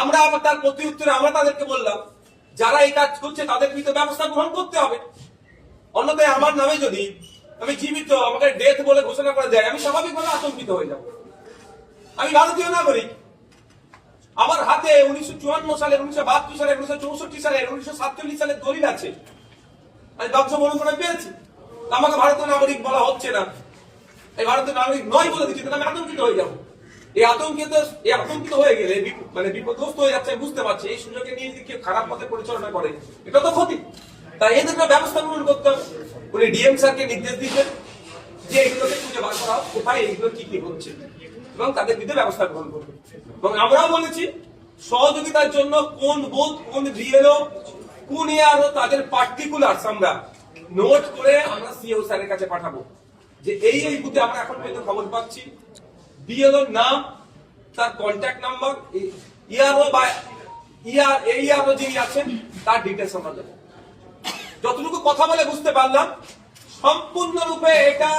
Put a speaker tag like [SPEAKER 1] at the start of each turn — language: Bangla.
[SPEAKER 1] আমরা আবার তার প্রতি উত্তরে আমরা তাদেরকে বললাম যারা এই কাজ করছে তাদের বিরুদ্ধে ব্যবস্থা গ্রহণ করতে হবে। অন্যথায় আমার নামে যদি আমি জীবিত আমাকে ডেথ বলে ঘোষণা করে দেয়, আমি স্বাভাবিকভাবে আতঙ্কিত হয়ে যাব। আমি ভারতীয় নাগরিক, আমার হাতে 1954 সালের, 1972 সালের, 1964 সালের, 1947 সালের দলিল আছে। আমি বংশবরণ করে পেয়েছি, আমাকে ভারতীয় নাগরিক বলা হচ্ছে না, এই ভারতীয় নাগরিক নয় বলে দিচ্ছে, তাহলে আমি আতঙ্কিত হয়ে যাবো। এই আতঙ্কিত হয়ে গেলে মানে বিপদগ্রস্ত হয়ে যাচ্ছে, বুঝতে পারছি এই সুযোগে নিয়ে যদি কেউ খারাপ পথে পরিচালনা করে এটা তো ক্ষতি। তাই এদের ব্যবস্থা গ্রহণ করতে হবে। উনি ডিএম স্যারকে নির্দেশ দিচ্ছেন যে এগুলোকে খুঁজে বার করা হোক কোথায় এইগুলো কি কি হচ্ছে এবং তাদের বিরুদ্ধে ব্যবস্থা গ্রহণ করবে। এবং আমরাও বলেছি সহযোগিতার জন্য কোন বুথ, কোন বিএলও, কোন এআরও তাদের পার্টিকুলারস আমরা নোট করে আমরা সিও স্যারের কাছে পাঠাবো যে এই বুথে আমরা এখন পর্যন্ত খবর পাচ্ছি, বিএলওর নাম, তার কন্ট্যাক্ট নাম্বার, ইআরও বা এইআরও যিনি আছেন তার ডিটেলস আমরা দেবো। যতটুকু কথা বলে বুঝতে পারলাম সম্পূর্ণরূপে এটা